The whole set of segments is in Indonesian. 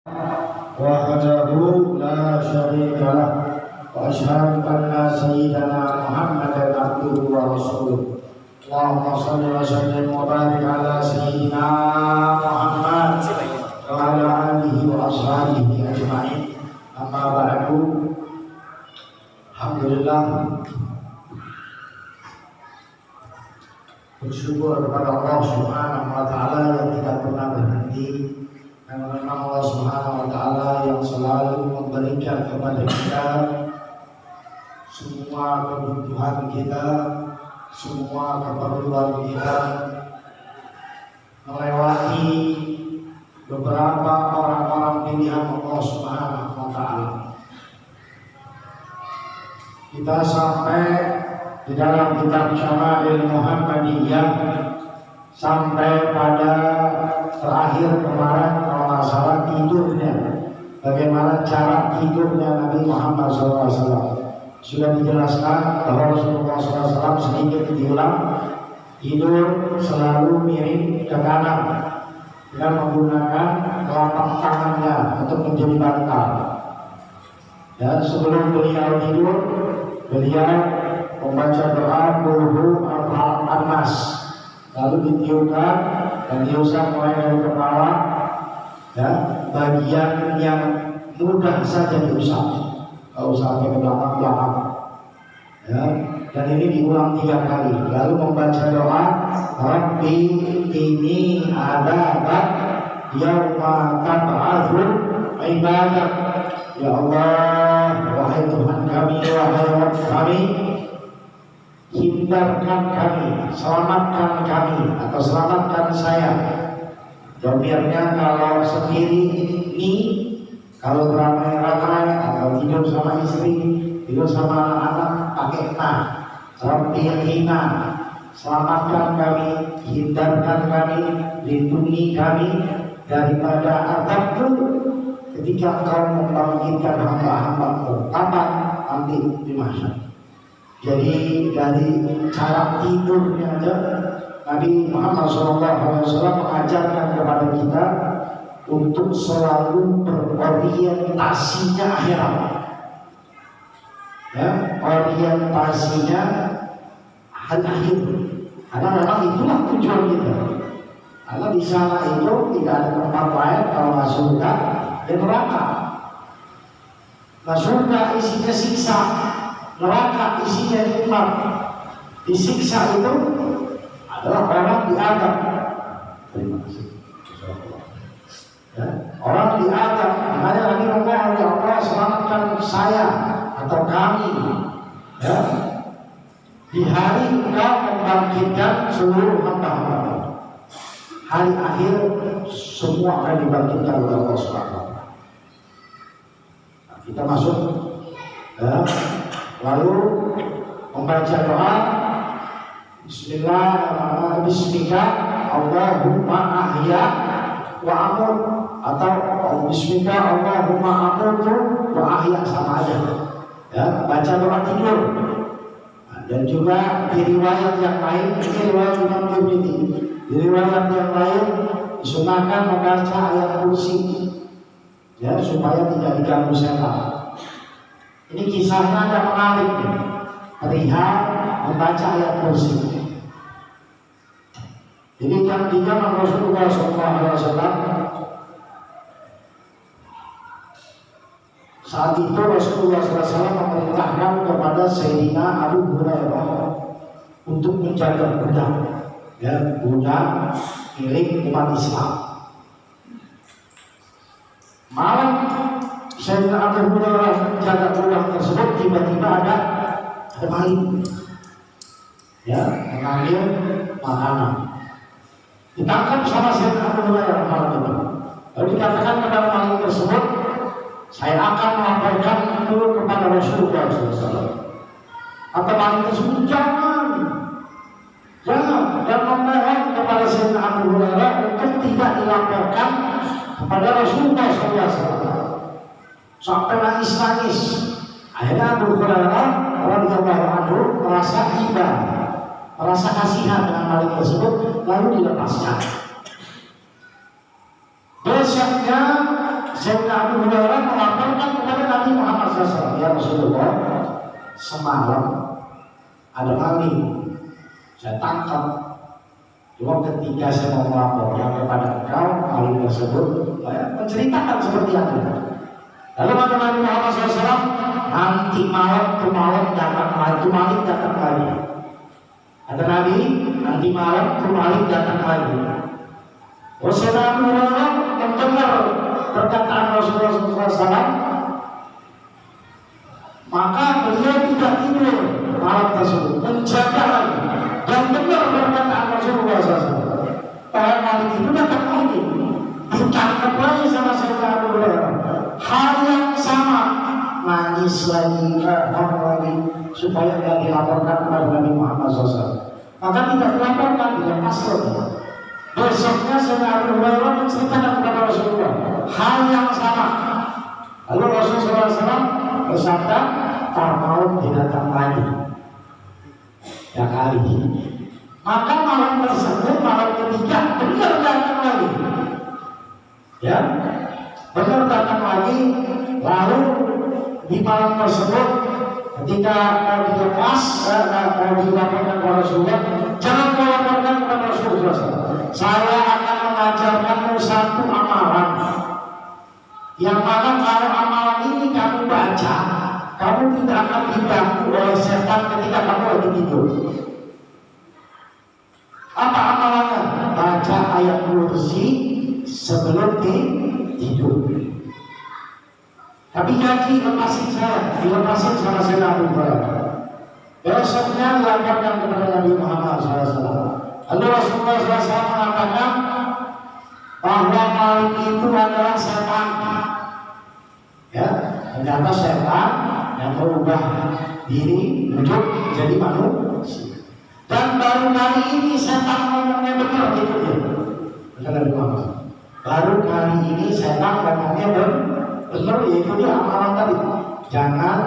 وحده لا شريك له وأشهد أن سيدنا محمدا عبده ورسوله اللهم صل وسلم وبارك على سيدنا محمد وعلى آله وأصحابه أجمعين أما بعد. Alhamdulillah, bersyukur kepada Allah Subhanahu wa Ta'ala yang tidak pernah berhenti, dan memang Allah Subhanahu wa Ta'ala yang selalu memberikan kepada kita semua kebutuhan kita, semua keperluan kita, melewati beberapa orang-orang pilihan Allah Subhanahu wa Ta'ala. Kita sampai di dalam kitab Syama'il Muhammadiyah sampai pada terakhir kemarin masalah tidurnya, bagaimana cara tidurnya Nabi Muhammad SAW. Sudah dijelaskan bahwa Rasulullah SAW sedikit diulang, tidur selalu miring ke kanan dengan menggunakan telapak tangannya untuk menjadi bantal. Dan sebelum beliau tidur, beliau membaca doa Qul An-Nas, lalu ditiupkan dan diusap mulai dari kepala, ya, bagian yang mudah saja diusap, nggak usah sampai ke belakang-belakang, ya. Dan ini diulang 3 kali, lalu membaca doa Rabbi ini adabat yauma tab'atsul ibadah. Ya Allah, wahai Tuhan kami, wahai Rabb kami, hindarkan kami, selamatkan kami, atau selamatkan saya. Domirnya kalau sendiri ini, kalau beramai-ramai atau tidur sama istri, tidur sama anak pakai na. Rabbi hina, selamatkan kami, hindarkan kami, lindungi kami daripada azabmu ketika engkau membangkitkan hamba-hambamu. Kapan? Nanti di mahsyar. Jadi dari cara tidurnya aja Nabi Muhammad SAW mengajarkan kepada kita untuk selalu berorientasinya akhirat, ya, orientasinya hari akhir. Karena memang itulah tujuan kita. Karena di sana itu tidak ada tempat lain kalau nggak surga dan neraka. Nah, surga isinya siksa, neraka isinya nikmat. Disiksa itu adalah orang diadab. Terima kasih. Ya, orang diadab. Makanya Nabi memohon, ya Allah selamatkan saya atau kami, ya, di hari Engkau membangkitkan seluruh hamba-hamba. Hari akhir semua akan dibangkitkan oleh Allah SWT. Nah, kita masuk, ya, lalu membaca doa Bismillah, Bismika Allahumma ahya wa amut, atau Bismika Allahumma amutu wa ahya, sama aja, ya, baca doa tidur. Nah, dan juga di riwayat yang lain, ini riwayat Imam Tirmidzi, di riwayat yang lain disunahkan membaca ayat kursi, ya, supaya tidak diganggu setan. Ini kisahnya ada menarik, perihal membaca ayat kursi. Jadi kan di zaman Rasulullah SAW, saat itu Rasulullah SAW memerintahkan kepada Sayyidina Abu Hurairah untuk menjaga budak, ya, budak milik umat Islam. Malam Sayyidina Abu Hurairah menjaga budak tersebut, tiba-tiba ada maling, ya, mengambil makanan. Ditangkap sama Sayyidina Abu Hurairah malam itu. Lalu dikatakan kepada maling tersebut, saya akan melaporkan itu kepada Rasulullah SAW. Kata maling tersebut, jangan, dan memohon kepada Sayyidina Abu Hurairah untuk tidak dilaporkan kepada Rasulullah SAW. Sampai nangis-nangis. Akhirnya Abu Hurairah radhiyallahu anhu merasa iba, merasa kasihan dengan maling tersebut, lalu dilepaskan. Besoknya Sayyidina Abu Hurairah melaporkan kepada Nabi Muhammad SAW, ya Rasulullah, semalam ada maling, saya tangkap. Cuma ketika saya mau melaporkan kepada engkau, maling tersebut menceritakan seperti itu. Lalu kata Nabi Muhammad SAW, nanti malam ke malam datang lagi, maling datang lagi. Kata Nabi, nanti malam ke maling datang lagi. Rasulullah Abu Hurairah mendengar perkataan Rasulullah SAW, maka beliau tidak tidur malam tersebut, menjaga lagi dan dengar perkataan Rasulullah SAW. Para maling itu datang lagi, ditangkap lagi sama Sayyidina Abu Hurairah. Hal yang sama, nangis lagi, lagi, supaya tidak dilaporkan kepada Nabi Muhammad SAW. Maka tidak dilaporkan, dilepas lagi. Besoknya Sayyidina Abu Hurairah menceritakan kepada Rasulullah hal yang sama. Lalu Rasulullah SAW bersabda, "Tar malam datang lagi." Ya kali. Maka malam tersebut, malam ketiga benar datang lagi. Ya, benar datang lagi. Lalu di malam tersebut, ketika mau dilepas, mau dilaporkan kepada Rasulullah, jangan melaporkan kepada Rasulullah. Saya akan mengajarkanmu satu amalan, yang mana kalau amalan ini kamu baca, kamu tidak akan diganggu oleh setan ketika kamu lagi tidur. Apa amalannya? Baca ayat kursi sebelum tidur. Tapi janji lepasin saya, dilepasin sama Sayyidina Abu Hurairah. Besoknya dilaporkan kepada Nabi Muhammad SAW. Lalu Rasulullah SAW mengatakan bahwa maling itu adalah setan. Ya, ternyata setan yang merubah diri untuk menjadi manusia. Dan baru kali ini setan ngomongnya benar, itu dia. Benar Nabi Muhammad. Baru kali ini setan ngomongnya benar, yaitu dia amalan tadi. Jangan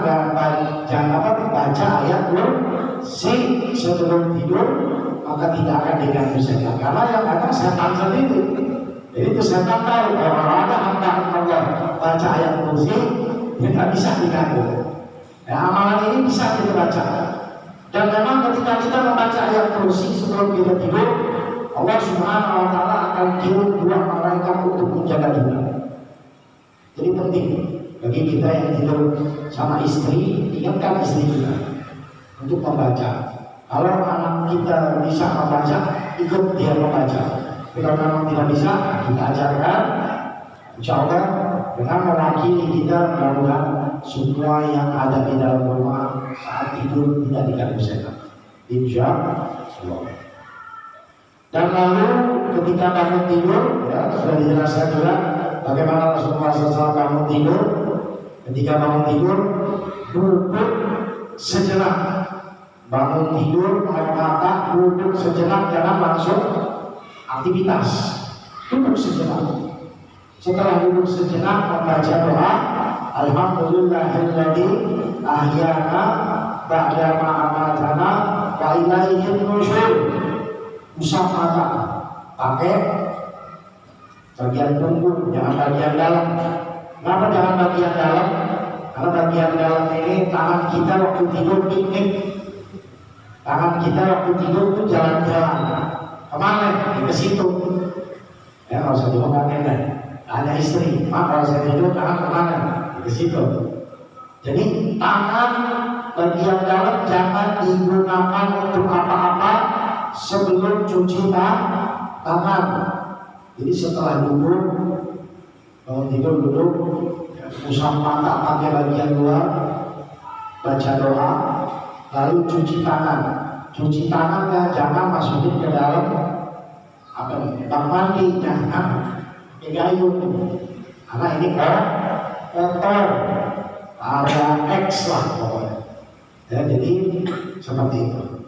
baca ayat kursi sebelum tidur, maka tidak akan diganggu setan. Karena yang ada setan sendiri. Jadi itu setan tahu orang ada hamba Allah baca ayat kursi, dia tidak bisa diganggu. Ya, amalan ini bisa kita baca. Dan memang ketika kita membaca ayat kursi sebelum kita tidur, Allah Subhanahu Wa Taala akan kirim 2 malaikat untuk menjaga kita. Jadi penting bagi kita yang tidur sama istri, ingatkan istri kita untuk membaca. Kalau anak kita bisa membaca, ikut dia membaca. Tapi kalau memang tidak bisa, kita ajarkan, insya Allah dengan mewakili kita, mudah-mudahan semua yang ada di dalam rumah saat tidur tidak diganggu setan. Insya Allah. Dan lalu ketika bangun tidur, ya sudah dijelaskan juga bagaimana Rasulullah SAW bangun tidur. Ketika bangun tidur, duduk sejenak. Bangun tidur, melek mata, duduk sejenak, jangan langsung aktivitas. Duduk sejenak. Setelah duduk sejenak, membaca doa, Alhamdulillahilladzi ahyana ba'da ma amatana wa ilaihin nusyur. Usap mata, pakai bagian punggung, jangan bagian dalam. Kenapa jangan bagian dalam? Karena bagian dalam ini tangan kita waktu tidur piknik. Tangan kita waktu tidur itu jalan-jalan. Kemana? Ke situ. Ya nggak usah diomongin deh. Ada istri, mak kalau saya tidur tangan kemana? Ke situ. Jadi tangan bagian dalam jangan digunakan untuk apa-apa sebelum cuci tangan. Jadi setelah duduk, bangun tidur duduk, usap mata pakai bagian luar, baca doa, lalu cuci tangan. Cuci tangannya jangan masukin ke dalam bak mandi, jangan gayung, karena ini kotor, ada X lah pokoknya. Ya, jadi seperti itu.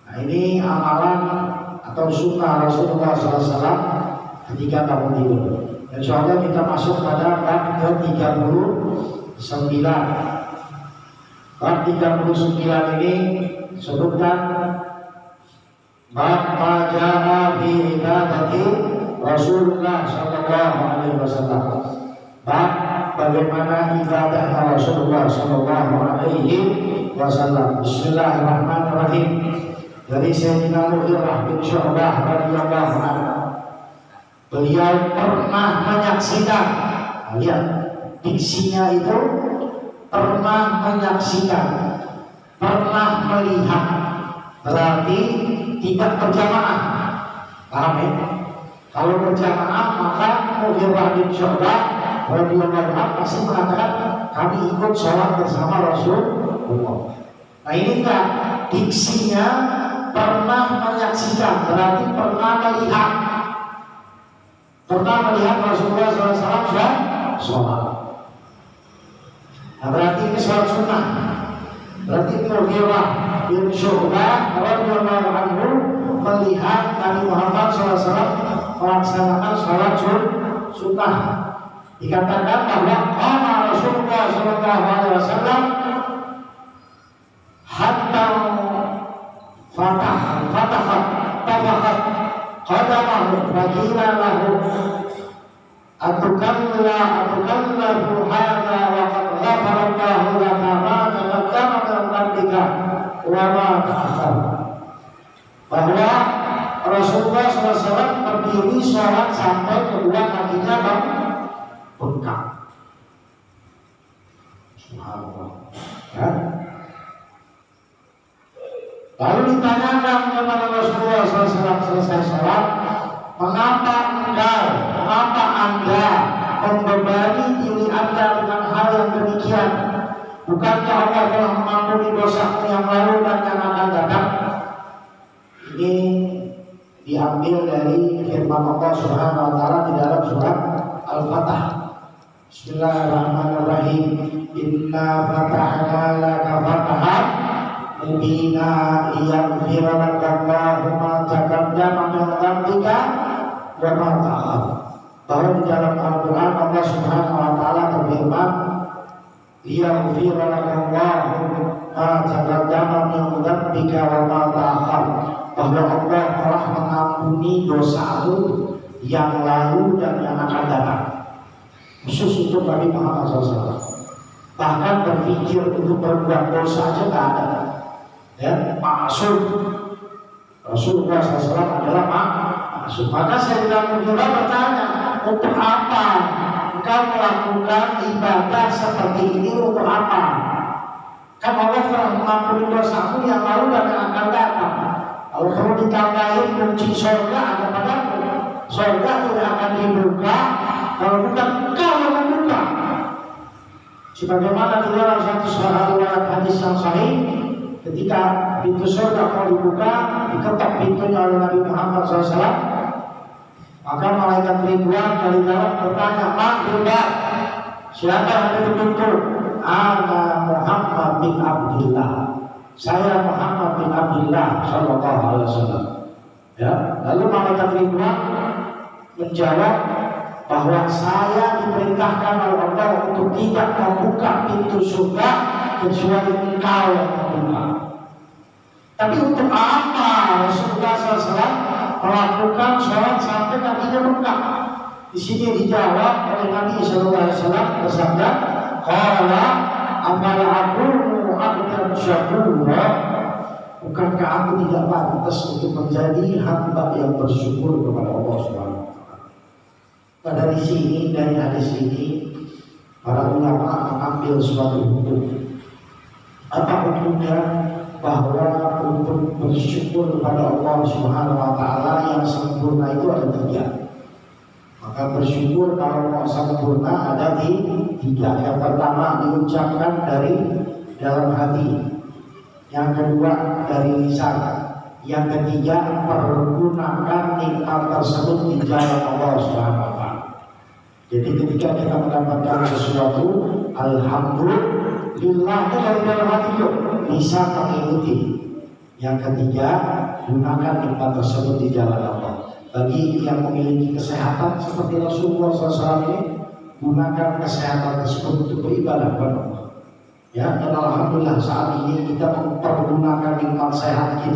Nah ini amalan atau sunnah Rasulullah SAW ketika bangun tidur. Insya Allah kita masuk pada bab ke-39. Bab 39 ini sebutkan bab majaa fi ibadati Rasulullah sallallahu alaihi wasallam. Bab bagaimana ibadah Rasulullah Shallallahu Alaihi Wasallam. Bismillahirrahmanirrahim. Dari Sayyidina Mughirah bin Syu'bah radhiyallahu anhu, beliau pernah menyaksikan, lihat diksinya itu, pernah menyaksikan, pernah melihat, berarti tidak berjamaah. Paham ya? Kalau berjamaah maka Mughirah bin Syu'bah radhiyallahu anhu pasti mengatakan kami ikut sholat bersama Rasulullah. Nah ini enggak, diksinya pernah menyaksikan, berarti pernah melihat. Pernah melihat Rasulullah SAW sholat. Nah berarti ini sholat sunnah. Berarti Mughirah bin Syu'bah radhiyallahu anhu melihat Nabi Muhammad SAW melaksanakan sholat sunnah. Dikatakan bahwa qama Rasulullah SAW hatta fatahat qadamahu faqila lahu atukallafu hadha wa qad ghafara Allahu laka ma taqaddama min dhanbika wa ma ta'akhkhar. Bahwa Rasulullah SAW berdiri sholat sampai kedua kakinya bengkak. Subhanallah. Ya. Lalu ditanyakan kepada Rasulullah SAW selesai sholat, mengapa anda membebani diri anda dengan hal yang demikian? Bukankah Allah telah mengampuni dosamu yang lalu dan yang akan datang? Ini diambil dari firman Allah Subhanahu wa taala di dalam surat Al-Fatah. Bismillahirrahmanirrahim. Inna fatahna laka fatahan mubina liyaghfira laka Allahu ma taqaddama min dhanbika wa ma ta'akhkhar. Bahwa di dalam Al-Quran Allah Subhanahu wa taala berfirman, liyaghfira laka Allahu ma taqaddama min dhanbika wa ma ta'akhkhar. Bahwa Allah telah mengampuni dosamu yang lalu dan yang akan datang. Khusus untuk Nabi Muhammad SAW. Bahkan berpikir untuk berbuat dosa aja tidak ada. Ya, maksud Rasulullah SAW adalah maksud. Maka Sayyidina Mughirah bertanya, untuk apa engkau melakukan ibadah seperti ini, untuk apa? Kan Allah telah mengampuni dosamu yang lalu dan yang akan datang. Kalau kamu ditambahin kunci surga, ada padamu. Surga tidak akan dibuka kalau bukan engkau yang membuka. Sebagaimana di dalam satu riwayat hadis yang sahih, ketika pintu surga mau dibuka, diketok pintunya oleh Nabi Muhammad SAW. Maka malaikat Ridwan dari dalam bertanya, "Man, siapa yang ada di pintu?" "Ana Muhammad bin Abdullah." Saya Muhammad bin Abdullah Sallallahu Alaihi Wasallam. Ya, lalu malaikat Ridwan menjawab bahwa saya diperintahkan oleh Allah untuk tidak membuka pintu surga kecuali engkau yang membuka. Tapi untuk apa Rasulullah SAW melakukan sholat sampai kakinya bengkak? Di sini dijawab oleh Nabi SAW bersabda, "Qala afala aqulu abdan syakura." Bukankah aku tidak pantas untuk menjadi hamba yang bersyukur kepada Allah Subhanahu wa taala? Nah, dari sini, dari hadis ini, para ulama mengambil suatu hukum. Apa hukumnya? Bahwa untuk bersyukur kepada Allah Subhanahu wa taala yang sempurna itu ada 3. Maka bersyukur kalau mau sempurna ada di 3. Yang pertama diucapkan dari dalam hati, yang kedua dari lisan, yang ketiga pergunakan nikmat tersebut di jalan Allah Subhanahu wa taala. Jadi ketika kita mendapatkan sesuatu, alhamdulillah dari dalam hati yuk, bisa mengikuti. Yang ketiga, gunakan nikmat tersebut di jalan Allah. Bagi yang memiliki kesehatan seperti Rasulullah SAW ini, gunakan kesehatan tersebut untuk beribadah kepada Allah. Ya, dan alhamdulillah saat ini kita mempergunakan nikmat sehat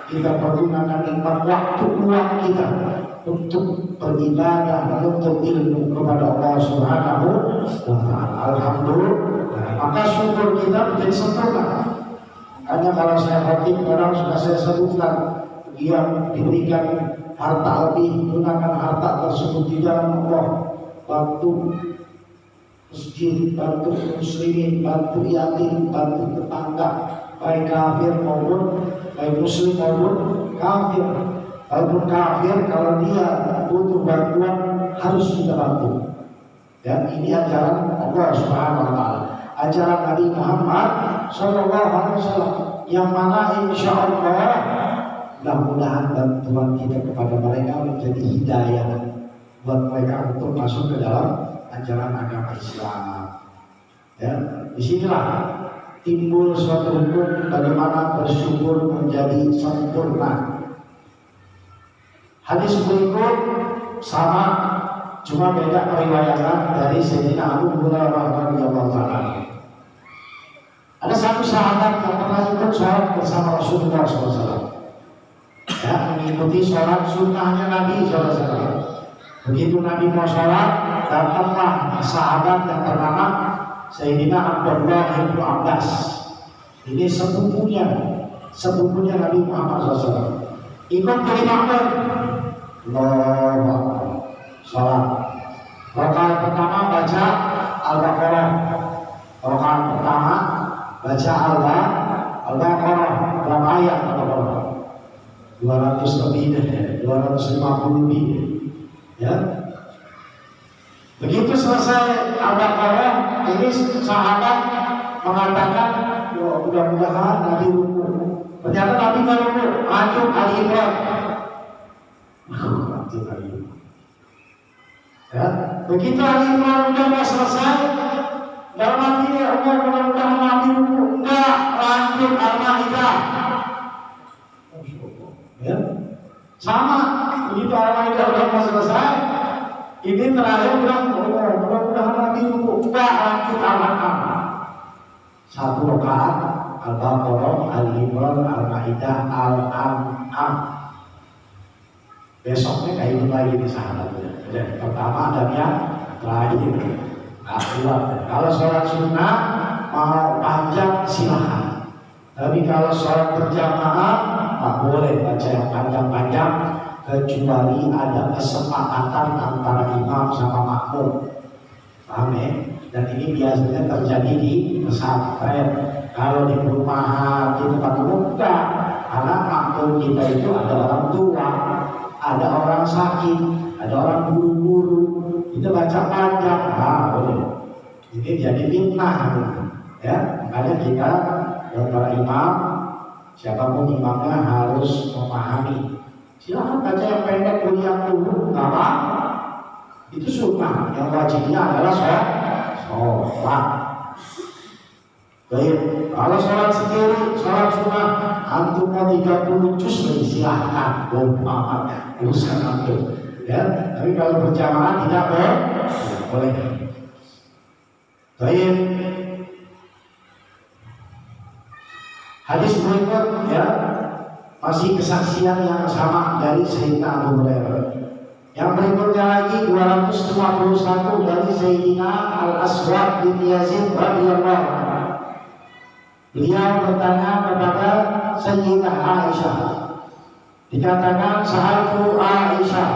kita pergunakan nikmat waktu luang kita untuk beribadah, menuntut ilmu kepada Allah Subhanahu wa Ta'ala. Alhamdulillah. Maka syukur kita menjadi sempurna. Hanya kalau saya khatib, orang sudah saya sebutkan, dia diberikan harta lebih, gunakan harta tersebut di dalam Allah, bantu masjid, bantu muslimin, bantu yatim, bantu tetangga, baik kafir maupun baik muslim maupun kafir. Walaupun kafir, kalau dia butuh bantuan harus kita bantu. Dan ini ajaran Allah Subhanahu wa Ta'ala, ajaran Nabi Muhammad Sallallahu Alaihi Wasallam, yang mana insya Allah mudah-mudahan bantuan kita kepada mereka menjadi hidayah buat mereka untuk masuk ke dalam ajaran agama Islam. Ya, disinilah timbul suatu hukum bagaimana bersyukur menjadi sempurna. Hadis berikut sama, cuma beda periwayatan dari Sayyidina Abu Hurairah radhiyallahu ta'ala. Ada satu sahabat yang pernah ikut sholat bersama Rasulullah SAW, ya, mengikuti sholat sunnahnya Nabi SAW. Begitu Nabi mau sholat, datanglah sahabat yang bernama Sayyidina Abdullah bin Abbas. Ini sepupunya Nabi Muhammad SAW. Ikut berimam, Allahu sholat. Rakaat pertama baca Al-Baqarah. Rakaat pertama baca Al-Baqarah. Berapa ayat Al-Baqarah? 200 lebih deh, 250 lebih. Ya. Begitu selesai Al-Baqarah, ini sahabat mengatakan, mudah-mudahan Nabi ruku. Ternyata Nabi nggak ruku, lanjut Ali Imran. Lanjut Ali Imran. Ya. Begitu Ali Imran udah mau selesai, dalam hati Allah mudah-mudahan Nabi ruku, enggak, lanjut Al-Maidah. Ya. Sama, begitu Al-Maidah udah mau selesai, ini terakhir bilang, mudah-mudahan Nabi ruku, enggak, lanjut Al-An'am. Satu rakaat Al-Baqarah, Al-Imran, Al-Maidah, Al-An'am. Besoknya kayak itu lagi di sahabatnya. Jadi pertama dan yang terakhir. Kalau sholat sunnah mau panjang silahkan. Tapi kalau sholat berjamaah tak boleh baca yang panjang-panjang kecuali ada kesepakatan antara imam sama makmum. Paham ya? Dan ini biasanya terjadi di pesantren. Kalau di perumahan, di tempat umum enggak. Karena makmum kita itu ada orang tua, ada orang sakit, ada orang buru-buru. Itu baca panjang, boleh. Ini jadi fitnah, ya. Makanya kita para imam, siapapun imamnya harus memahami. Silakan baca yang pendek yang dulu, nggak apa. Itu sunnah. Yang wajibnya adalah sholat. Baik, kalau sholat sendiri, sholat sunnah, antum mau 30 juz silahkan, urusan antum. Ya, tapi kalau berjamaah tidak boleh. Baik. Hadis berikut, ya, masih kesaksian yang sama dari Sayyidina Abu Hurairah. Yang berikutnya lagi 251 dari Sayyidina Al-Aswad bin Yazid radhiyallahu anhu. Beliau bertanya kepada Sayyidah Aisyah. Dikatakan sa'altu Aisyah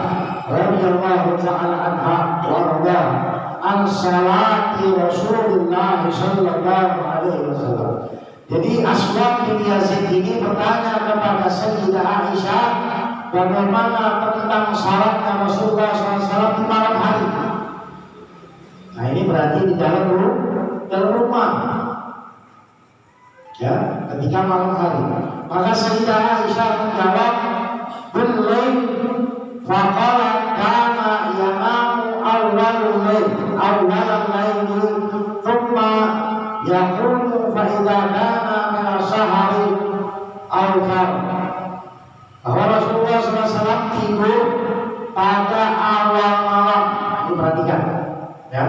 radhiyallahu ta'ala anha warda an salati Rasulullah sallallahu alaihi wasallam. Jadi Aswad bin Yazid ini bertanya kepada Sayyidah Aisyah bagaimana tentang salatnya Rasulullah SAW di malam hari. Nah ini berarti di dalam rumah, ya, ketika malam hari. Maka Sayyidah Aisyah menjawab, "Bil-lail faqalat kana yanamu awwalul lail thumma yaqumu fa idza kana min as-sahari aw bahwa Rasulullah SAW tidur pada awal malam. Diperhatikan, ya,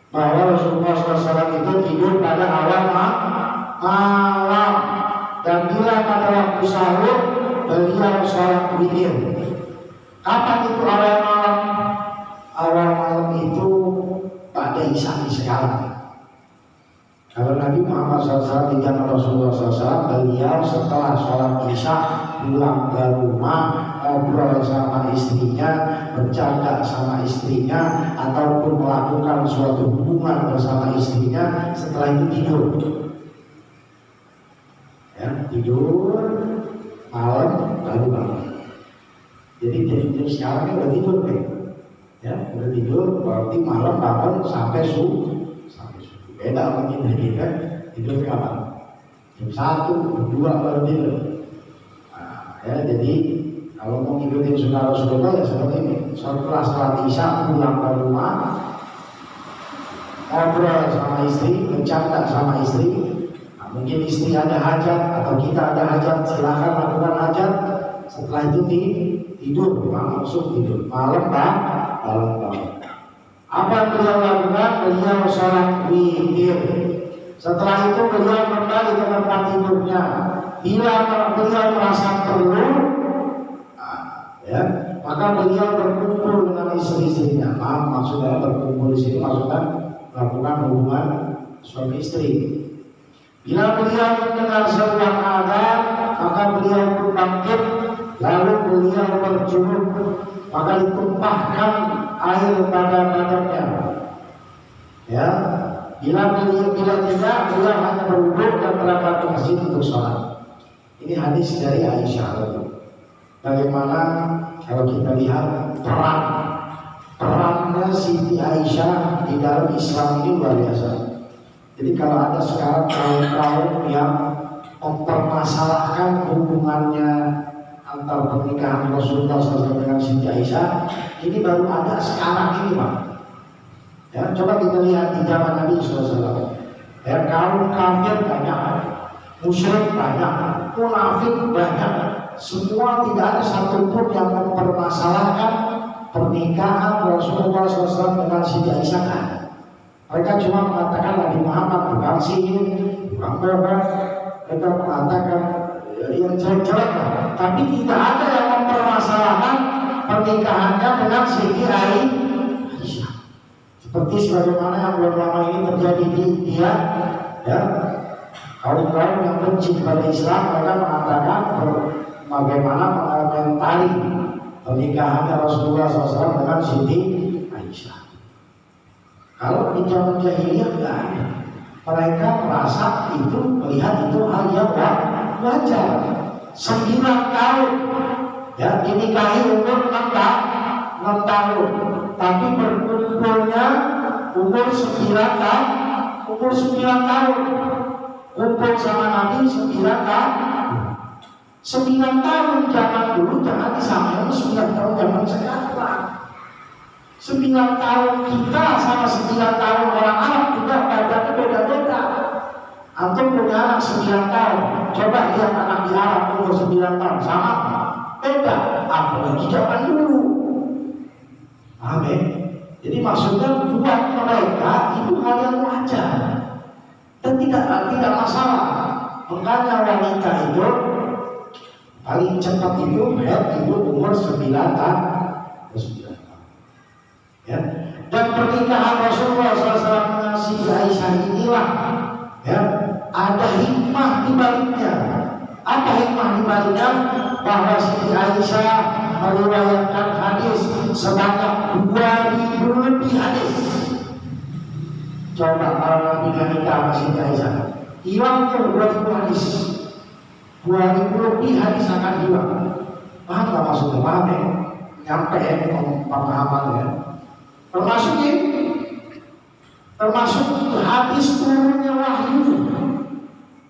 bahwa Rasulullah SAW itu tidur pada awal malam, dan bila pada waktu sahur beliau sholat witir. Kapan itu awal malam? Awal malam itu pada Isya sekarang. Kalau Nabi Muhammad SAW di zaman Rasulullah SAW, beliau setelah sholat Isya pulang ke rumah, ngobrol sama istrinya, bercanda sama istrinya, ataupun melakukan suatu hubungan bersama istrinya. Setelah itu tidur, ya, tidur malam baru bangun. Jadi tidur sekarang udah tidur deh, ya, udah tidur berarti malam bangun sampai subuh. Beda mungkin lagi kan, tidur kapan? Jam 1, 2 baru tidur. Nah, ya, jadi kalau mau ngikutin sunnah Rasulullah ya seperti ini. Setelah sholat Isya pulang ke rumah, ngobrol sama istri, bercanda sama istri. Nah, mungkin istri ada hajat atau kita ada hajat, silakan lakukan hajat. Setelah itu tidur, langsung tidur. Malam bangun. Apa yang beliau lakukan? Beliau sholat witir. Setelah itu beliau kembali ke tempat tidurnya. Bila beliau merasa perlu, ya, maka beliau berkumpul dengan istri-istrinya. Maksudnya berkumpul di sini maksudnya melakukan hubungan suami istri. Bila beliau mendengar seruan adzan, maka beliau pun bangkit, lalu beliau berjunub, maka ditumpahkan air pada badannya. Ya, bila tidak, beliau hanya berwudu dan berangkat ke masjid untuk sholat. Ini hadis dari Aisyah. Bagaimana kalau kita lihat perannya Siti Aisyah di dalam Islam ini luar biasa. Jadi kalau ada sekarang kaum yang mempermasalahkan hubungannya antar pernikahan Rasulullah SAW dengan Siti Aisyah, ini baru ada sekarang ini, Pak. Ya, coba kita lihat di zaman Nabi SAW. Ya, kaum kafir banyak, musyrik banyak, munafik banyak. Semua tidak ada satupun yang mempermasalahkan pernikahan Rasulullah SAW dengan Siti Aisyah. Mereka cuma mengatakan Nabi Muhammad bukan sihir, bukan bohong. Mereka mengatakan yang jelek-jelek, tapi tidak ada yang mempermasalahkan pernikahannya dengan Siti Aisyah. Seperti sebagaimana yang belum lama ini terjadi di India, ya, kaum yang benci kepada Islam, mereka mengatakan bagaimana mengomentari pernikahannya Rasulullah SAW dengan Siti Aisyah. Kalau di zaman jahiliyah tidak ada. Mereka merasa itu, melihat itu hal yang wajar. 9 tahun, ya, dinikahi umur 6 tahun, tapi berkumpulnya umur 9 tahun. Kumpul sama Nabi 9 tahun. 9 tahun zaman dulu jangan disamakan 9 tahun zaman sekarang. 9 tahun kita sama 9 tahun orang Arab juga badannya beda-beda. Antum punya anak 9 tahun, coba lihat anak di Arab umur 9 tahun, sama? Beda, apalagi zaman dulu. Amin. Jadi maksudnya buat mereka itu hal yang wajar dan tidak masalah. Makanya wanita itu paling cepat itu umur 9 tahun. Ya. Dan pernikahan Rasulullah SAW dengan Siti Aisyah inilah, ya, ada hikmah di baliknya. Apa hikmah di baliknya? Bahwa Siti Aisyah meriwayatkan hadis sebanyak 2000 lebih hadis. Coba kalau Nabi nikah sama Siti Aisyah, hilang tuh 2000 hadis. 2000 lebih hadis akan hilang. Paham gak maksudnya? Paham ya? Nyampe ya pemahamannya. Termasuk hadis turunnya wahyu.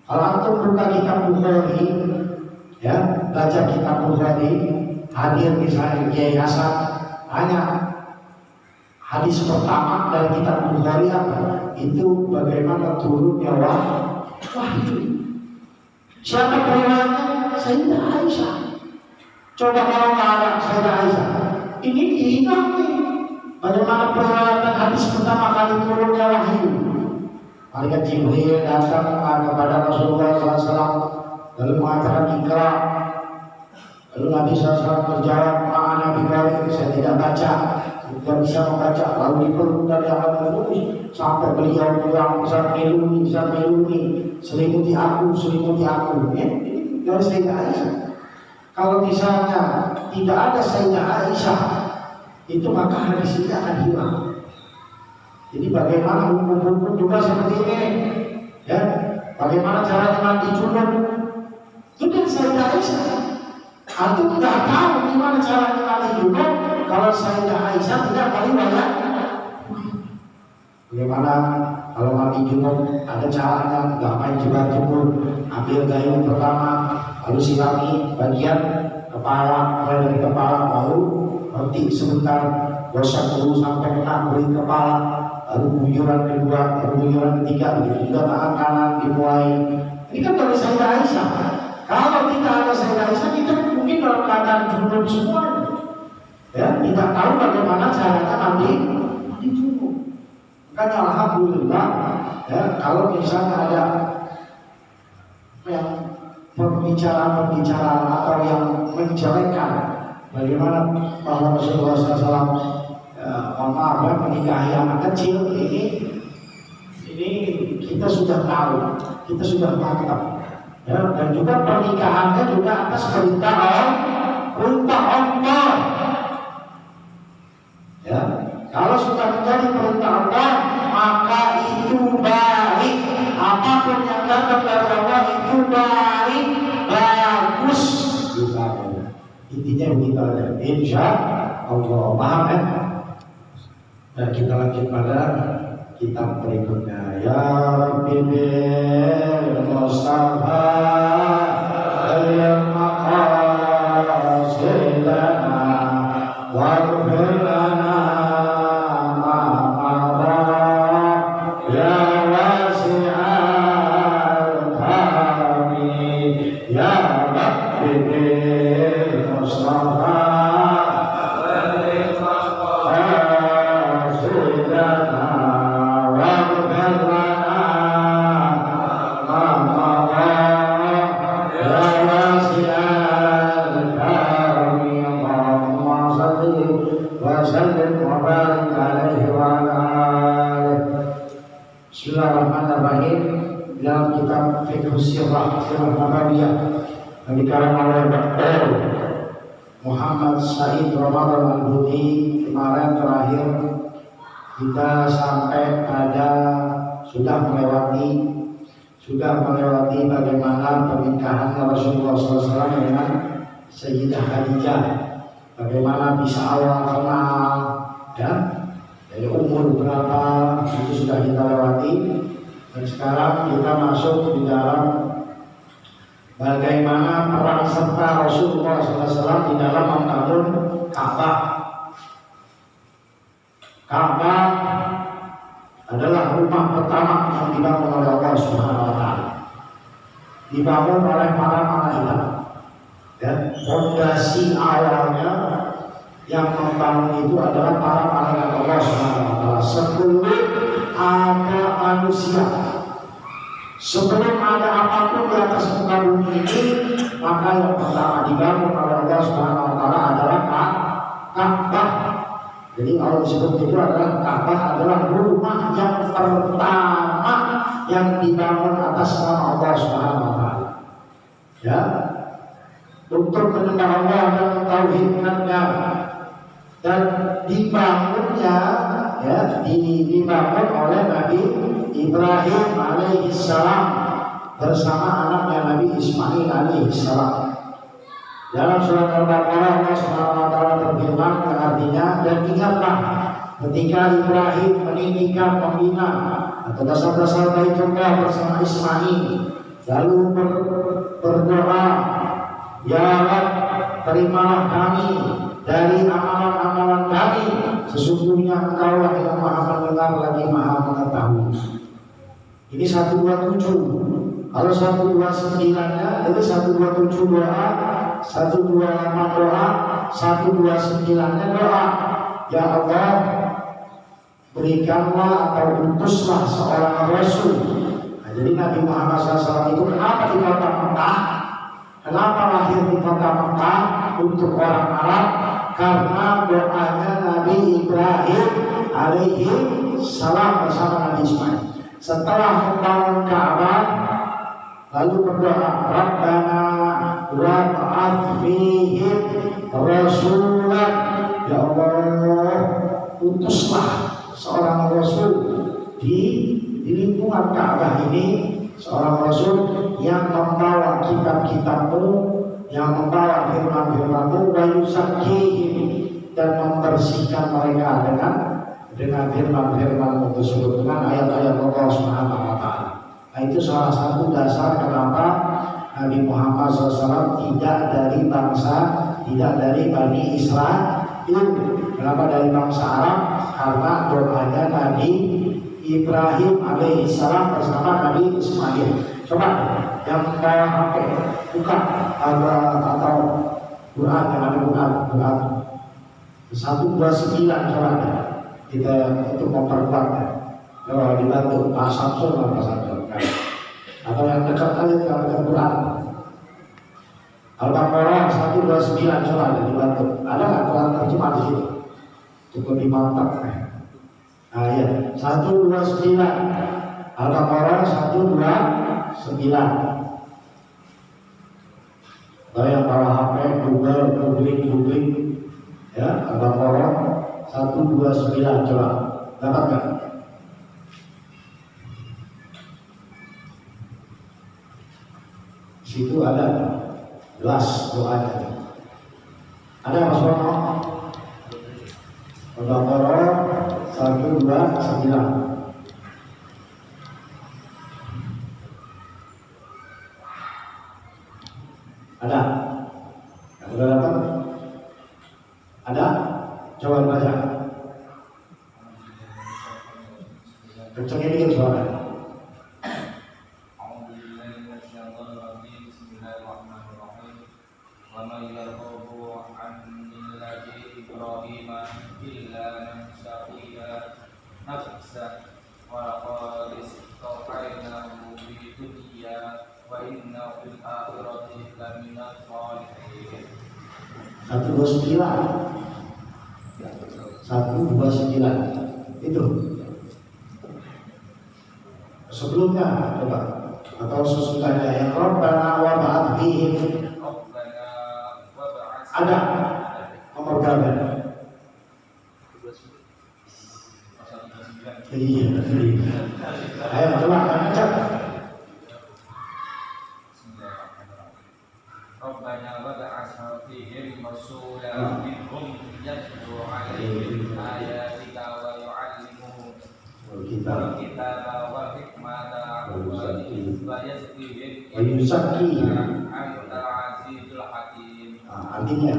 Kalau antum buka kitab Bukhari, ya, baca kitab Bukhari, hadir misalnya Kiai Hasan, tanya hadis pertama dari kitab Bukhari apa? Itu bagaimana turunnya wahyu. Siapa periwayatnya? Sayyidah Aisyah. Coba kalau nggak ada Sayyidah Aisyah, ini hilang nih. Bagaimana periwayatan hadis pertama kali turunnya wahyu? Malaikat Jibril datang kepada Rasulullah SAW lalu mengatakan ikra. Lalu Nabi SAW berjawab mana biqari, saya tidak baca, tidak bisa membaca. Lalu dipeluk dari awal terus sampai beliau pulang, melindungi, selimuti aku, ya. Ini dari Sayyidah Aisyah. Kalau misalnya tidak ada Sayyidah Aisyah, itu maka hadis ini akan hilang. Jadi bagaimana hukum-hukum juga seperti ini, ya? Bagaimana cara mandi junub? Itu dari Sayyidah Aisyah. Aku tidak tahu gimana cara mandi junub kalau Sayyidah Aisyah tidak tahu banyak. Bagaimana kalau mandi junub ada caranya? Nggak main jemur, ambil gayung pertama, lalu sirami bagian kepala, mulai dari kepala, lalu berhenti sebentar, gosok dulu sampai kena kulit kepala, lalu guyuran kedua, lalu guyuran ketiga, begitu juga tangan kanan dimulai. Ini kan dari Sayyidah Aisyah. Kalau tidak ada Sayyidah Aisyah, kita mungkin dalam keadaan junub semua, ya, tidak tahu bagaimana caranya mandi junub. Makanya alhamdulillah, ya, kalau misalnya ada yang pembicaraan atau yang menjelekkan bagaimana bahwa Rasulullah SAW menikahi anak kecil, ini kita sudah tahu, kita sudah mantap, ya, dan juga pernikahannya juga atas perintah Allah, ya. Kalau sudah menjadi perintah Allah, maka itu baik. Apapun yang datang dari Allah itu baik, bagus. Intinya begitu aja. Insya Allah, paham ya? Dan kita lanjut pada kitab berikutnya. Ya Rabbi bil Mustafa al-maqasidana waghfir lana ma madha ya wasi'al karami ya Rabbi bil Mustafa Bismillahirrahmanirrahim. Dalam kitab Fiqh Sirah Nabawiyah yang dikarang oleh Dr. Muhammad Said Ramadan Al-Buti, kemarin terakhir kita sampai pada sudah melewati bagaimana pernikahan Rasulullah SAW dengan Sayyidah Khadijah, bagaimana bisa awal kenal, ya, dari umur berapa itu sudah kita lewati. Dan sekarang kita masuk di dalam bagaimana peran serta Rasulullah SAW di dalam membangun Ka'bah. Ka'bah adalah rumah pertama yang dibangun oleh Allah Subhanahu wa Ta'ala, dibangun oleh para malaikat. Dan fondasi awalnya yang membangun itu adalah para malaikat Allah Subhanahu wa Ta'ala. Sebelum ada manusia, sebelum ada apapun di atas muka bumi ini, maka yang pertama dibangun oleh Allah Subhanahu wa Ta'ala adalah Ka'bah. Jadi Allah disebut itu adalah Ka'bah adalah rumah yang pertama yang dibangun atas nama Allah Subhanahu wa Ta'ala, ya, untuk menyembah Allah dan mentauhidkannya. Dan dibangunnya, ya, dibangun oleh Nabi Ibrahim alaihissalam bersama anaknya Nabi Ismail alaihissalam. Dalam surat Al-Baqarah Allah Subhanahu wa Ta'ala berfirman yang artinya, dan ingatlah ketika Ibrahim meninggikan pembina atau dasar-dasar Baitullah bersama Ismail, lalu berdoa, ya Rabb, terimalah kami dari amalan-amalan kami, sesungguhnya Engkau lah yang Maha mendengar lagi Maha mengetahui. Ini 127. Kalau 129-nya itu 127 doa, 128 doa, 129-nya doa, ya Allah, berikanlah atau utuslah seorang Rasul. Nah, jadi Nabi Muhammad SAW itu kenapa di kota Mekah? Kenapa lahir di kota Mekah untuk orang Arab? karena doanya Nabi Ibrahim alaihi salam bersama Nabi Ismail. Setelah membangun Ka'bah, lalu berdoa, Rabbana wa ba'ath fihim rasulan, ya Allah utuslah seorang rasul di lingkungan Ka'bah ini, seorang rasul yang membawa kitab-kitabmu, yang membawa firman-firmanmu, wa yuzakkihim, dan membersihkan mereka dengan firman-firmanmu tersebut, dengan ayat-ayat Allah Subhanahu wa Ta'ala. Nah, itu salah satu dasar kenapa Nabi Muhammad SAW tidak dari Bani Israel. Kenapa dari bangsa Arab? Karena doanya Nabi Ibrahim alaihissalam bersama Nabi Ismail. Coba yang bawa HP buka atau Quran, yang ada Quran 129, coba kita untuk memperkuatnya. Kalau dibantu Pak Samsul atau yang dekat kali kalau ada Quran Al-Baqarah 129, coba dibantu. Ada nggak Quran terjemah di situ? Cukup dimantap. Nah ya, 129 Al-Baqarah 129. Kalau yang bawa HP, Google, googling, ya Al-Baqarah 129, coba dapat nggak? Situ ada jelas doanya. Ada Mas Rono? Al-Baqarah 129. Ada? Yang sudah dapat? Ada? Coba baca. Kencangnya dikit suaranya. Satu dua sembilan itu sebelumnya coba atau sesudahnya yang Rabbana wa ba'ath fihim ada nomor berapa? Iya. Ayo coba cek. Rabbana wa ba'ath fihim rasulan minhum yatlu 'alaihim ayatika wa yu'allimuhum al-kitaba wal hikmata wa yuzakkihim anta azizul hakim. Artinya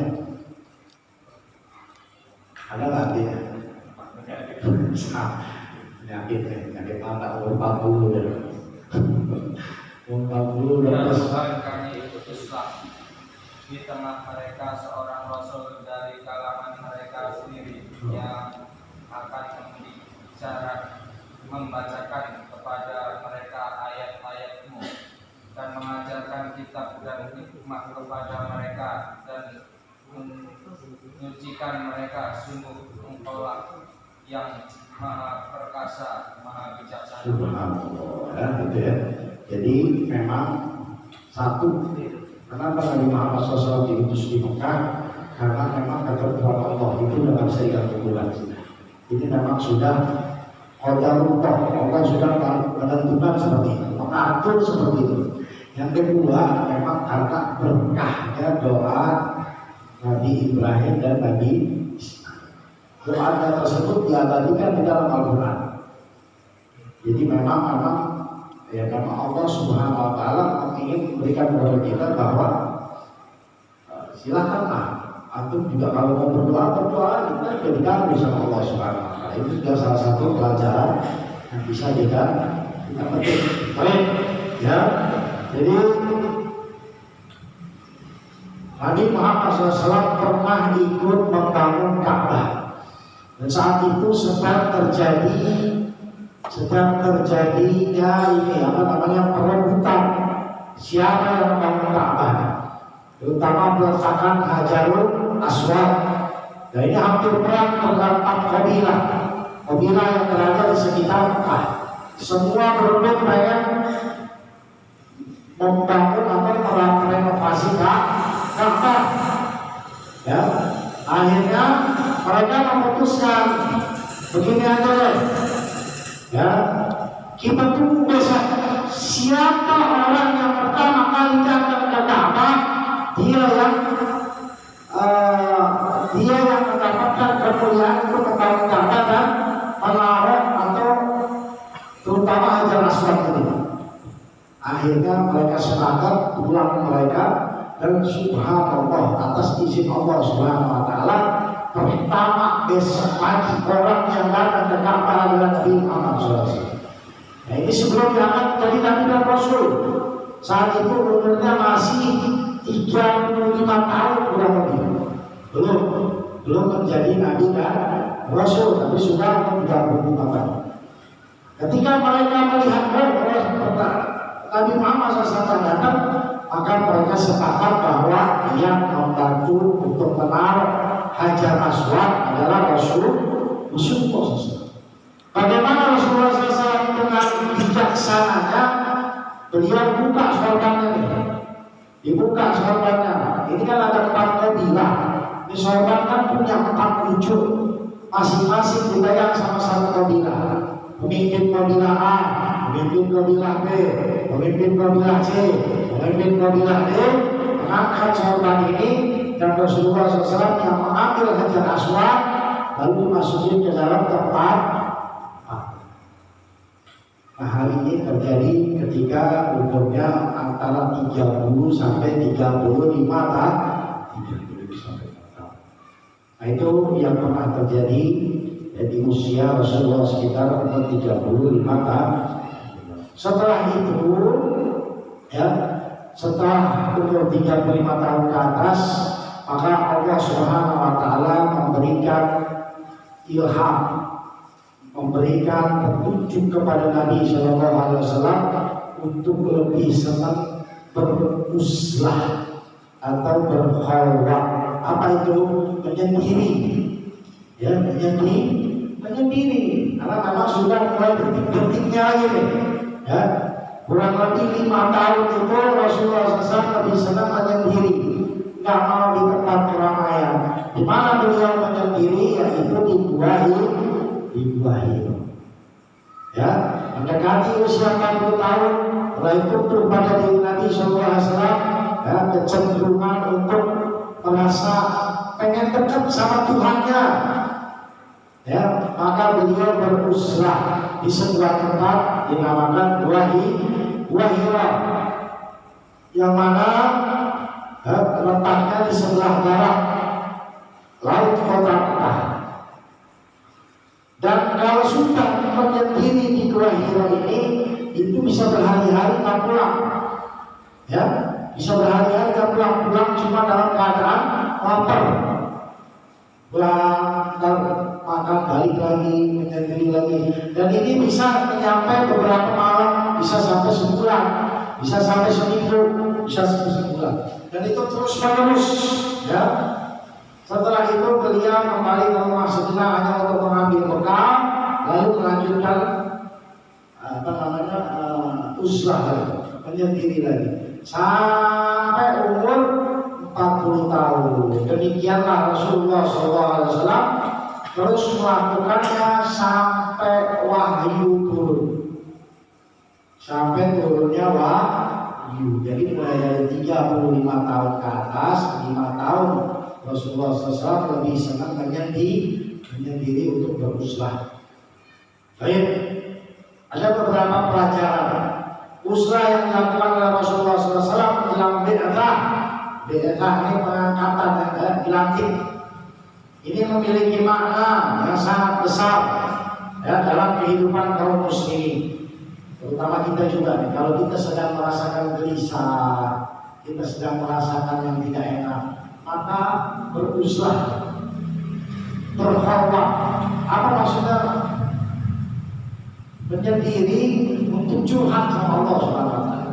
ada nggak artinya? Penyakit mata umur 40 dan umur 40 dan Tuhan kami utuslah di tengah mereka seorang rasul dari kalangan mereka sendiri yang akan membacakan kepada mereka ayat-ayat-Mu dan mengajarkan kitab dan hikmah kepada mereka dan menyucikan mereka. Sungguh Engkaulah yang Maha Perkasa, Maha Bijaksana. Subhanallah, ya, gitu ya. Jadi memang satu, kenapa Nabi Muhammad SAW diutus di Mekah? Karena memang ketentuan Allah itu dalam serikat bulan. Ini memang sudah qadarullah, Allah sudah menentukan seperti itu, mengatur seperti itu. Yang kedua, memang karena berkahnya doa Nabi Ibrahim dan Nabi Ismail. Doa tersebut diabadikan di dalam Al-Quran. Jadi memang Allah Subhanahu wa Ta'ala ingin memberikan kepada kita bahwa silakanlah antum juga kalau mau berdoa kita jadikan bersama Allah Subhanahu wa Ta'ala. Itu juga salah satu pelajaran yang bisa kita petik. Baik, ya. Jadi Nabi Muhammad SAW pernah ikut membangun Ka'bah. Dan saat itu sedang terjadinya perebutan siapa yang membangun Ka'bah, terutama peletakan Hajarul Aswad Dan ini hampir perang terdapat kabilah yang berada di sekitar Mekah. Semua berebut pengen membangun atau merenovasi Ka'bah. Ya, akhirnya mereka memutuskan begini aja deh. Ya, kita tunggu besok siapa orang yang pertama kali datang ke Ka'bah, dia yang mendapatkan kemuliaan untuk membangun Ka'bah dan menaruh atau terutama Hajar Aswad ini. Akhirnya mereka sepakat pulang mereka, dan subhanallah atas izin Allah Subhanahu wa taala pertama besok pagi orang yang datang ke Ka'bah adalah Nabi Muhammad SAW. Nah, ini sebelum diangkat jadi Nabi dan Rasul. Saat itu umurnya masih 35 tahun kurang lebih. Belum menjadi Nabi dan Rasul, tapi sudah 35 tahun. Ketika mereka melihat Nabi Muhammad SAW datang, maka mereka sepakat bahwa yang membantu untuk menaruh Hajar Aswad adalah Rasulullah SAW. Bagaimana Rasulullah SAW dengan bijaksananya beliau buka sorbannya nih. Dibuka sorbannya. Ini kan ada 4 kabilah. Di sorban kan punya 4 ujung. Masing-masing dipegang sama satu kabilah. Pemimpin kabilah A, pemimpin kabilah B, pemimpin kabilah C, pemimpin kabilah D mengangkat sorban ini, dan Rasulullah SAW yang mengambil Hajar Aswad lalu dimasukin ke dalam tempat. Nah, hal ini terjadi ketika umurnya antara 30 sampai 35 tahun. Nah, itu yang pernah terjadi di usia Rasulullah sekitar umur 35 tahun. Setelah itu, ya, setelah umur 35 tahun ke atas, maka Allah Subhanahu wa taala memberikan ilham, memberikan petunjuk kepada Nabi Shallallahu Alaihi Wasallam untuk lebih senang beruslah atau berkhawat. Apa itu? Menyendiri. Ya, menyendiri. Karena memang sudah mulai detik-detiknya ini. Ya, kurang lebih 5 tahun itu Rasulullah SAW lebih senang menyendiri, nggak mau di tempat keramaian. Di mana beliau menyendiri, yaitu di Gua Hira. Ya, mendekati usia 40 tahun, mulai tumbuh pada diri Nabi SAW ya, kecenderungan untuk merasa pengen dekat sama Tuhannya. Ya, maka beliau beruslah di sebuah tempat dinamakan Gua Hira, yang mana letaknya di sebelah barat laut kota Mekah. Dan kalau sudah menyendiri di Gua Hira ini, itu bisa berhari-hari tak pulang. Ya, bisa berhari-hari tak pulang cuma dalam keadaan lapar. Pulang dan makan, balik lagi, menyendiri lagi. Dan ini bisa menyampai beberapa malam, bisa sampai sebulan, bisa sampai seminggu, bisa sampai sebulan. Dan itu terus menerus, ya. Setelah itu beliau kembali ke rumah sejenak hanya untuk mengambil bekal, lalu melanjutkan uslah lagi, menyendiri lagi sampai umur 40 tahun. Demikianlah Rasulullah SAW terus melakukannya sampai wahyu turun, sampai turunnya wahyu. Jadi mulai dari 35 tahun ke atas, 5 tahun Rasulullah SAW lebih senang menyendiri untuk beruslah. Baik, ada beberapa pelajaran uslah yang dilakukan oleh Rasulullah SAW dalam bi'athah. Bi'athah ini pengangkatan yang dilantik. Ini memiliki makna yang sangat besar ya, dalam kehidupan kaum muslimin. Terutama kita juga nih, kalau kita sedang merasakan gelisah, kita sedang merasakan yang tidak enak, maka beruslah, berkhawat. Apa maksudnya? Menyendiri untuk curhat sama Allah Subhanahu wa taala.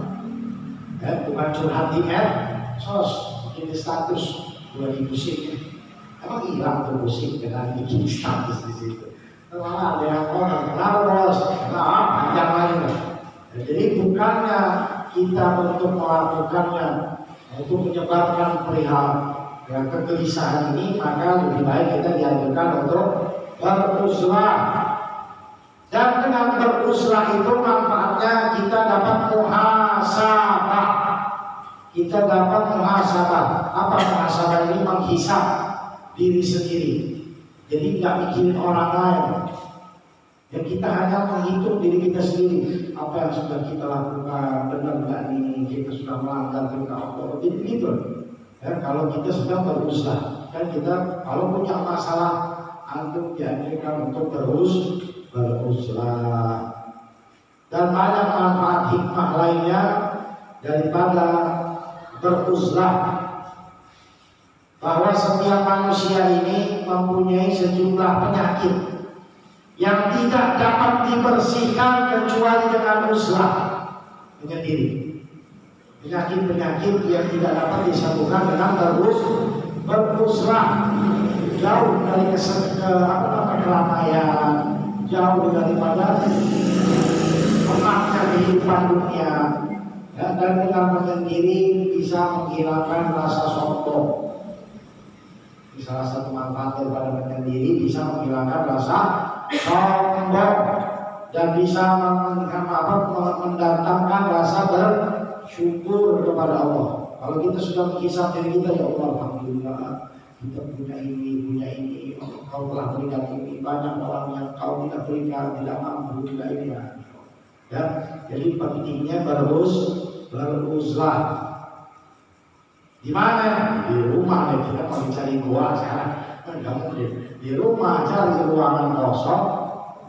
Ya, bukan curhat di medsos, di status lagi pusing. Emang hilang tuh musik dengan bikin status di situ. Malah ada yang orang kenal bos, panjang lagi. Jadi bukannya kita untuk melakukannya, untuk menyebabkan perihal kegelisahan ini, maka lebih baik kita dianjurkan untuk beruslah. Dan dengan beruslah itu manfaatnya kita dapat muhasabah. Kita dapat muhasabah. Apa muhasabah ini? Menghisab diri sendiri. Jadi nggak mikirin orang lain. Ya kita hanya menghitung diri kita sendiri. Apa yang sudah kita lakukan, benar nggak ini? Kita sudah melanggar perintah Allah. Jadi begitu. Ya, kalau kita sedang beruslah, kan kita kalau punya masalah, antum dianjurkan untuk beruslah. Dan banyak manfaat hikmah lainnya daripada beruslah, bahwa setiap manusia ini mempunyai sejumlah penyakit yang tidak dapat dibersihkan kecuali dengan uslah menyendiri. Penyakit-penyakit yang tidak dapat disembuhkan dengan beruslah, jauh dari keramaian, jauh daripada penatnya kehidupan dunia, ya, dan dengan menyendiri bisa menghilangkan rasa sombong. Salah satu manfaat daripada menyendiri bisa menghilangkan rasa sombong dan bisa mendatangkan rasa bersyukur kepada Allah. Kalau kita sudah menghisap diri kita, ya Allah, alhamdulillah kita punya ini, Kau telah berikan ini, banyak orang yang Kau tidak berikan, tidak mampu juga ini. Ya, jadi pentingnya beruslah. Di mana? Di rumah deh, kita mau cari gua sekarang. Enggak mungkin. Di rumah cari ruangan kosong,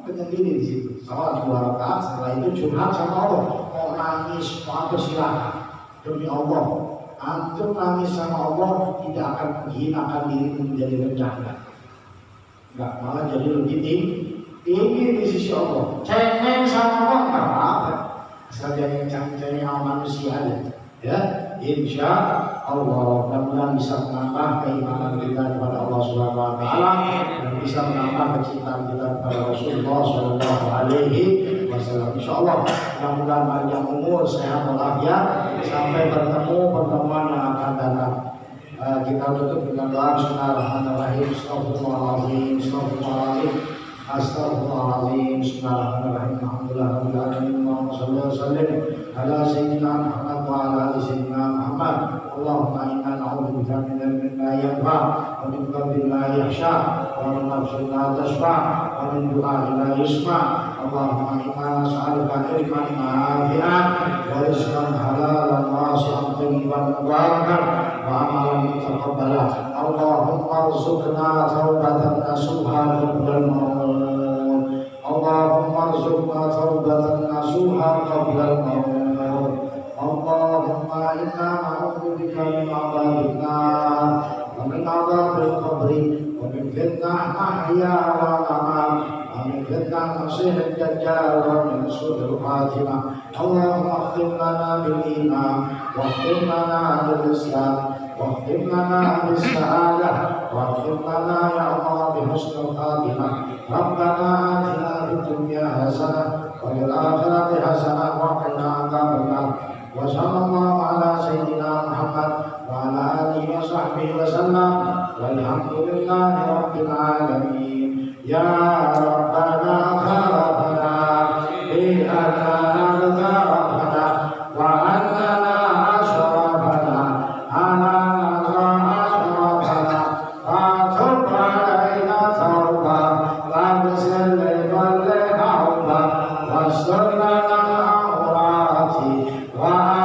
penyendiri di situ. Salat 2 rakaat, setelah itu curhat sama Allah. Mau nangis, mau apa silakan. Demi Allah, antum nangis sama Allah tidak akan menghinakan dirimu menjadi rendah. Enggak, malah jadi lebih tinggi di sisi Allah. Cengeng sama Allah enggak apa-apa. Asal jangan cengeng sama manusia aja. Ya, insya Allah mudah-mudahan bisa menambah keimanan kita kepada Allah Subhanahu Wa Taala dan bisa menambah kecintaan kita kepada Rasulullah Shallallahu Alaihi Wasallam. Insya Allah mudah-mudahan panjang umur, sehat walafiat sampai bertemu pertemuan yang akan datang. Kita tutup dengan doa Bismillahirrahmanirrahim. Astagfirullahaladzim, astagfirullahaladzim, astagfirullahaladzim. Bismillahirrahmanirrahim. Alhamdulillahirabbil alamin. Allahumma shalli wa sallim ala sayyidina Muhammad wa ala ali sayyidina Muhammad. Allahumma inna na'udzubika min ilmin la yanfa' wa min qalbin la yakhsha' wa min nafsin la tashba' wa min du'a'in la yusma'. Allahumma inna nas'aluka ilman nafi'an wa rizqan halalan wasi'an thayyiban mubarakan wa amalan mutaqabbalan. Allahumma arzuqna taubatan nasuha qabla al-maut. Allahumma arzuqna taubatan nasuha qabla al-maut. Allahumma inna na'udzubika min adzabil nar wa min adzabil qabri wa min fitnah mahya wa mamat wa min fitnah masih dajjal wa min su'il khatimah. Allahumma khtim lana bil iman wa khtim lana bil islam wa khtim lana bis sa'adah wa khtim lana ya Allah bi husnil khatimah. Rabbana atina fid dunya hasanah wa fil akhirati hasanah wa qina adzabannar. Wa sallallahu ala sayyidina Muhammad wa ala alihi wa sahbihi wa sallam walhamdulillahi rabbil alamin. Ya Rabbana khalaqna bi annana rabbana wa annana ashrafana ala ashrafana wa tub alaina tawba wa bisil liballi hawba wa sallana Amin.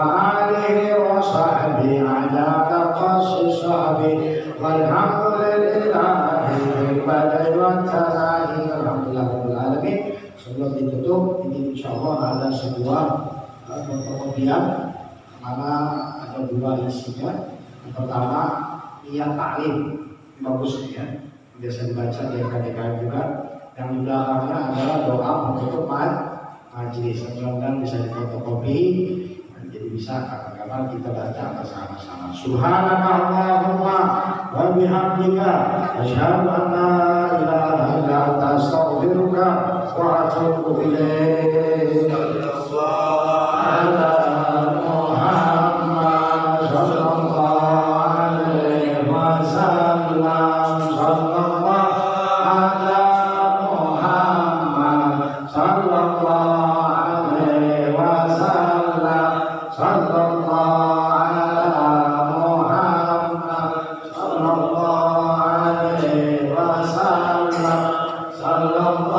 وآله وصحبه على تقص صحبه والحمد لله بالبدء والتناهي alhamdulillah rabbil alamin. Sebelum ditutup ini insyaallah ada sebuah fotokopian mana ada dua isinya. Yang pertama niat taklim bagus ya, biasa dibaca di KDKM juga. Yang di belakangnya adalah doa untuk majelis. Mudah-mudahan bisa difotokopi, jadi bisa kapan-kapan kita baca bersama-sama. Subhanaka Allahumma wa bihamdika asyhadu an la ilaha illa anta astaghfiruka wa atubu ilaik. Sallallahu